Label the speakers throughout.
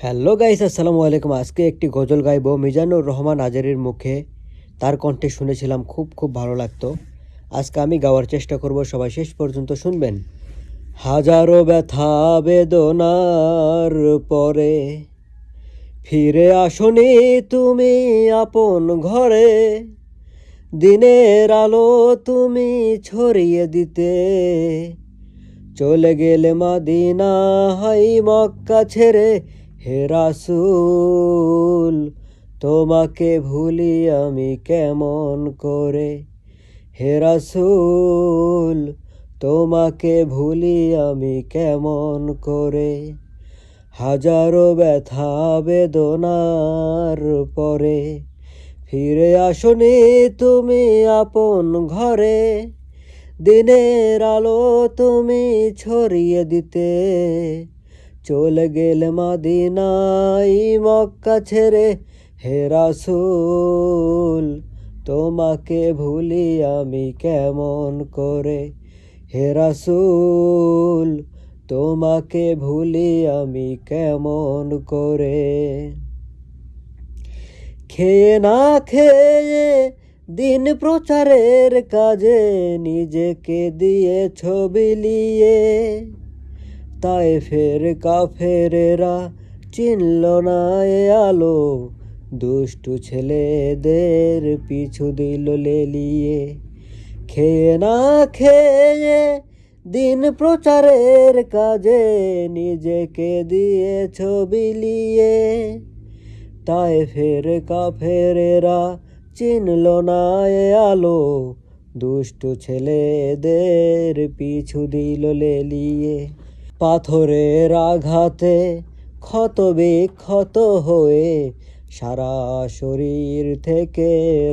Speaker 1: Hello guys, আসসালামু আলাইকুম। আজকে একটি গজল গাইব মিজানুর রহমান আজারির মুখে। তার কণ্ঠে শুনেছিলাম, খুব ভালো লাগতো। আজকে আমি গাওয়ার চেষ্টা করব, সবাই শেষ পর্যন্ত শুনবেন। হাজারো ব্যথা বেদনার পরে ফিরে আসনি তুমি আপন ঘরে, দিনের আলো তুমি ছড়িয়ে দিতে চলে গেলে মাদিনা হাই মক্কা ছেড়ে। হে রাসূল, তোমাকে ভুলি আমি কেমন করে। হে রাসূল, তোমাকে ভুলি আমি কেমন করে। হাজারো ব্যথা বেদনার পরে ফিরে আসনি তুমি আপন ঘরে, দিনের আলো তুমি ছড়িয়ে দিতে চলে গেলে মদিনায় মক্কা ছেড়ে। হে রাসূল, তোমাকে ভুলি আমি কেমন করে। হে রাসূল, তোমাকে ভুলি আমি কেমন করে। খেয়ে না খেয়ে দিন প্রচারের কাজে নিজেকে দিয়ে ছবি লিয়ে, তায়েফের কাফেরেরা চিনল না এ আলো, দুষ্টু ছেলেদের পিছু দিল লেলিয়ে। খেয়ে না খেয়ে দিন প্রচারের কাজে নিজেকে দিয়ে ছবি লিয়ে, তায়েফের কাফেরেরা চিনল না এ আলো, দুষ্টু ছেলেদের পিছু দিল লেলিয়ে। পাথরের আঘাতে ক্ষত বিক্ষত হয়ে সারা শরীর থেকে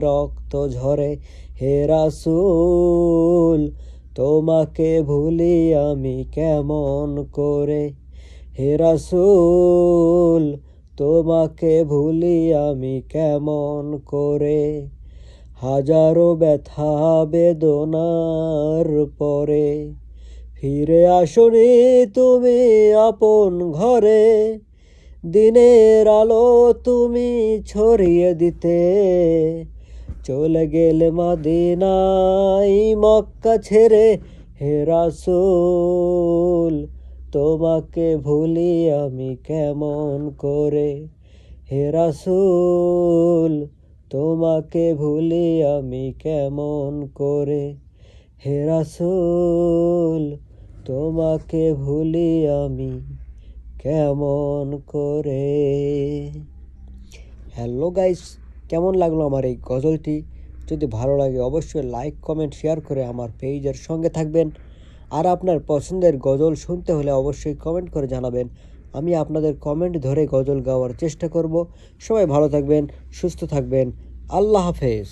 Speaker 1: রক্ত ঝরে। হে রাসূল, তোমাকে ভুলি আমি কেমন করে। হে রাসূল, তোমাকে ভুলি আমি কেমন করে। হাজারো ব্যথা বেদনার পরে ফিরে আসনি তুমি আপন ঘরে, দিনের আলো তুমি ছড়িয়ে দিতে চলে গেলে মদিনায় মক্কা ছেড়ে। হে রাসূল, তোমাকে ভুলি আমি কেমন করে। হে রাসূল, তোমাকে ভুলি আমি কেমন করে। হে রাসূল, তোমাকে ভুলি আমি কেমন করে। হ্যালো গাইস, কেমন লাগলো আমার এই গজলটি? যদি ভালো লাগে অবশ্যই লাইক কমেন্ট শেয়ার করে আমার পেজের সঙ্গে থাকবেন। আর আপনার পছন্দের গজল শুনতে হলে অবশ্যই কমেন্ট করে জানাবেন। আমি আপনাদের কমেন্ট ধরে গজল গাওয়ার চেষ্টা করব। সবাই ভালো থাকবেন, সুস্থ থাকবেন। আল্লাহ হাফেজ।